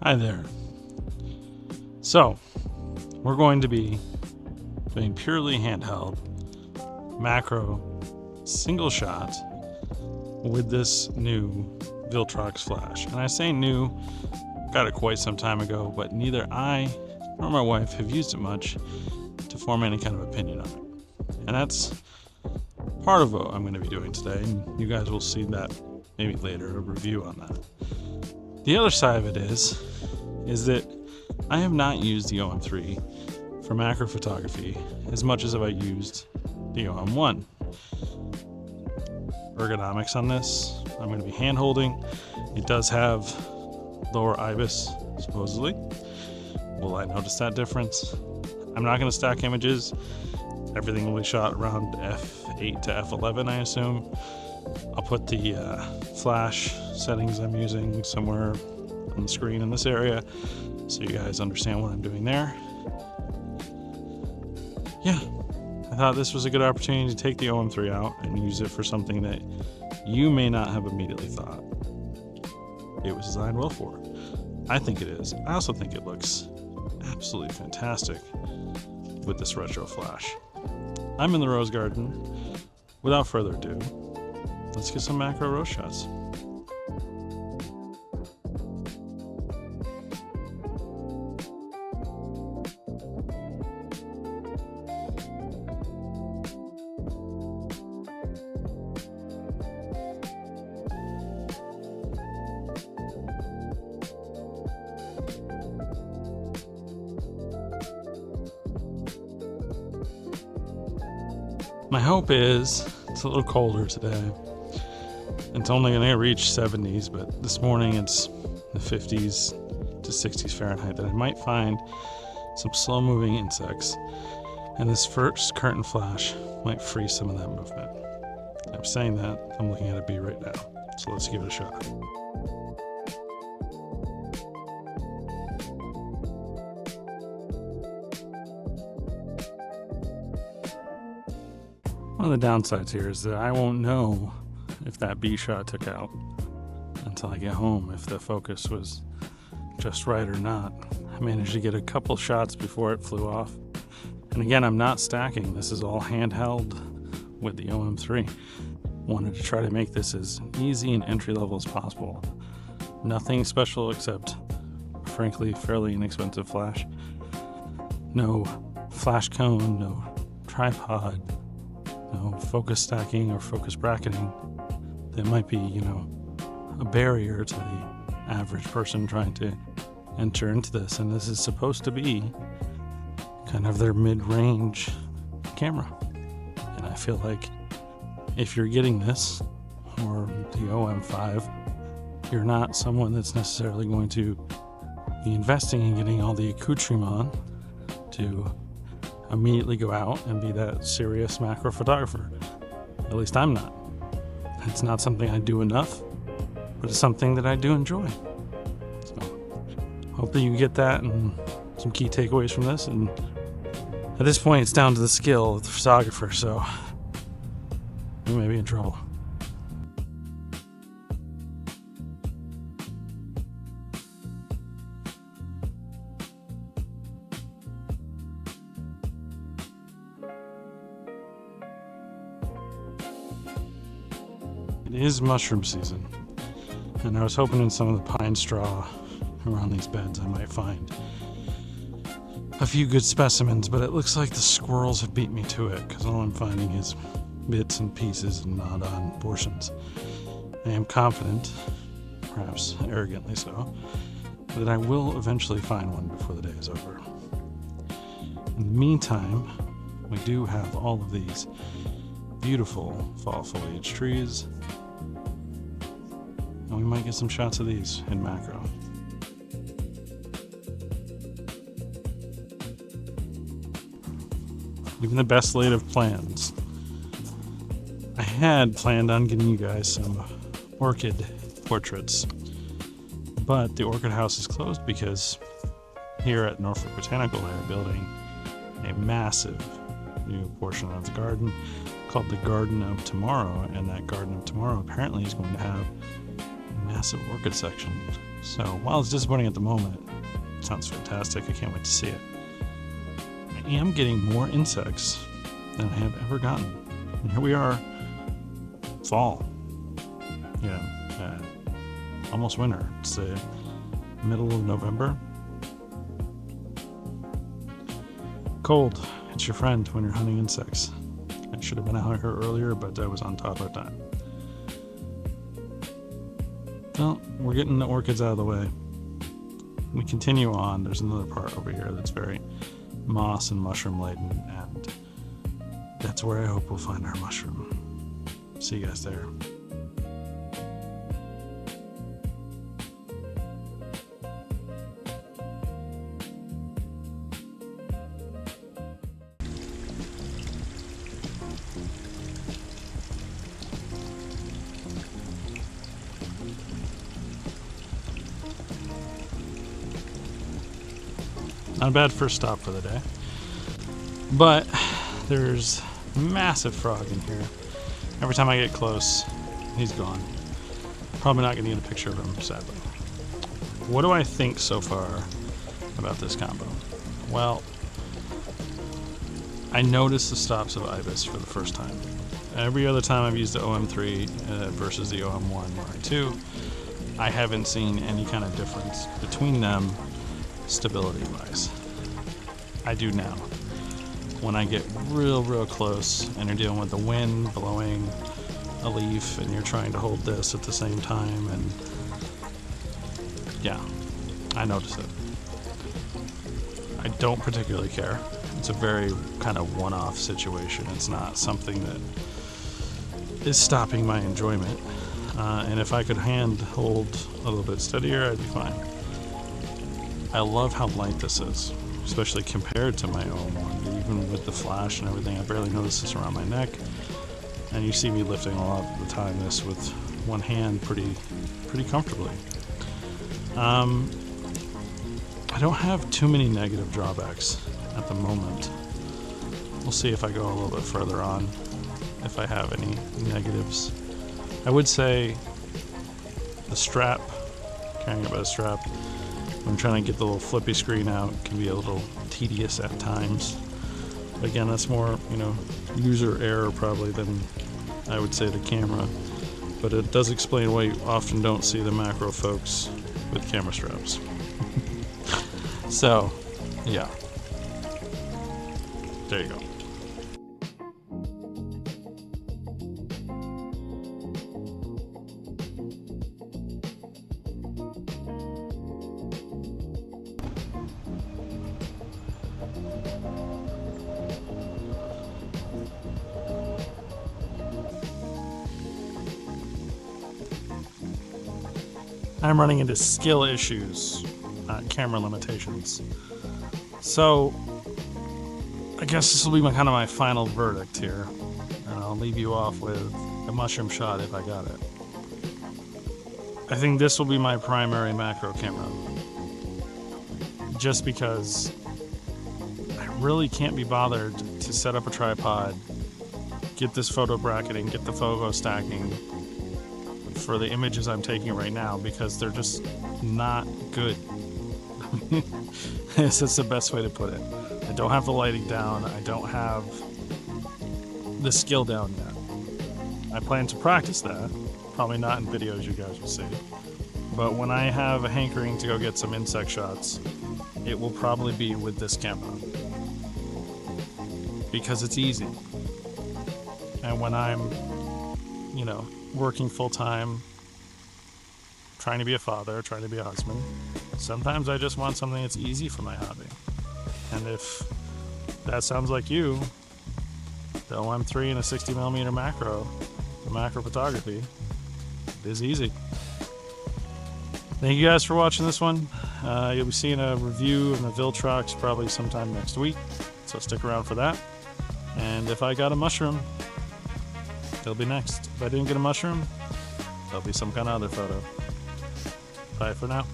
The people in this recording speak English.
Hi there. So, we're going to be doing purely handheld, macro, single shot with this new Viltrox Flash. And I say new, got it quite some time ago, but neither I nor my wife have used it much to form any kind of opinion on it. And that's part of what I'm going to be doing today, and you guys will see that maybe later, a review on that. The other side of it is that I have not used the OM-3 for macro photography as much as I've used the OM-1. Ergonomics on this, I'm going to be hand holding. It does have lower IBIS, supposedly. Will I notice that difference? I'm not going to stack images. Everything will be shot around f8 to f11, I assume. I'll put the flash settings I'm using somewhere on the screen in this area so you guys understand what I'm doing there. Yeah, I thought this was a good opportunity to take the OM-3 out and use it for something that you may not have immediately thought it was designed well for. I think it is. I also think it looks absolutely fantastic with this retro flash. I'm in the rose garden. Without further ado, let's get some macro rose shots. My hope is it's a little colder today. It's only going to reach 70s, but this morning it's the 50s to 60s Fahrenheit, that I might find some slow-moving insects, and this first curtain flash might freeze some of that movement. I'm saying that, I'm looking at a bee right now, so let's give it a shot. One of the downsides here is that I won't know if that bee shot took out until I get home, if the focus was just right or not. I managed to get a couple shots before it flew off. And again, I'm not stacking. This is all handheld with the OM-3. Wanted to try to make this as easy and entry level as possible. Nothing special except, frankly, fairly inexpensive flash. No flash cone, no tripod, no focus stacking or focus bracketing that might be, a barrier to the average person trying to enter into this. And this is supposed to be kind of their mid-range camera. And I feel like if you're getting this, or the OM-5, you're not someone that's necessarily going to be investing in getting all the accoutrement to immediately go out and be that serious macro photographer. At least I'm not. It's not something I do enough, but it's something that I do enjoy. So, hope that you get that and some key takeaways from this. And at this point, it's down to the skill of the photographer, so we may be in trouble. It is mushroom season, and I was hoping in some of the pine straw around these beds I might find a few good specimens, but it looks like the squirrels have beat me to it, because all I'm finding is bits and pieces and not on portions. I am confident, perhaps arrogantly so, that I will eventually find one before the day is over. In the meantime, we do have all of these beautiful fall foliage trees, and we might get some shots of these in macro. Even the best laid of plans. I had planned on getting you guys some orchid portraits, but the orchid house is closed because here at Norfolk Botanical they are building a massive new portion of the garden called the Garden of Tomorrow, and that Garden of Tomorrow apparently is going to have massive orchid section. So while it's disappointing at the moment, it sounds fantastic. I can't wait to see it. I am getting more insects than I have ever gotten. And here we are, fall. Almost winter. It's the middle of November. Cold. It's your friend when you're hunting insects. I should have been out here earlier, but I was on toddler time. Well, we're getting the orchids out of the way. We continue on. There's another part over here that's very moss and mushroom laden, and that's where I hope we'll find our mushroom. See you guys there. Not a bad first stop for the day. But there's massive frog in here. Every time I get close, he's gone. Probably not gonna get a picture of him, sadly. What do I think so far about this combo? Well, I noticed the stops of ibis for the first time. Every other time I've used the OM-3 versus the OM-1 or I2, I haven't seen any kind of difference between them stability wise. I do now. When I get real close and you're dealing with the wind blowing a leaf and you're trying to hold this at the same time, and yeah, I notice it. I don't particularly care. It's a very kind of one-off situation. It's not something that is stopping my enjoyment. And if I could hand hold a little bit steadier, I'd be fine. I love how light this is, especially compared to my OM-1. Even with the flash and everything, I barely notice this around my neck. And you see me lifting a lot of the time this with one hand pretty comfortably. I don't have too many negative drawbacks at the moment. We'll see if I go a little bit further on, if I have any negatives. I would say the strap, carrying it by the strap, when trying to get the little flippy screen out, can be a little tedious at times. But again, that's more, user error probably than I would say the camera. But it does explain why you often don't see the macro folks with camera straps. So, yeah. There you go. I'm running into skill issues, not camera limitations. So, I guess this will be kind of my final verdict here, and I'll leave you off with a mushroom shot if I got it. I think this will be my primary macro camera, just because I really can't be bothered to set up a tripod, get this photo bracketing, get the photo stacking for the images I'm taking right now, because they're just not good. That's the best way to put it. I don't have the lighting down. I don't have the skill down yet. I plan to practice that. Probably not in videos you guys will see. But when I have a hankering to go get some insect shots, it will probably be with this camera. Because it's easy. And when I'm, working full-time, trying to be a father, trying to be a husband, sometimes I just want something that's easy for my hobby. And if that sounds like you, the OM-3 and a 60mm macro, the macro photography, is easy. Thank you guys for watching this one. You'll be seeing a review of the Viltrox probably sometime next week, so stick around for that. And if I got a mushroom, it'll be next. If I didn't get a mushroom, there'll be some kind of other photo. Bye for now.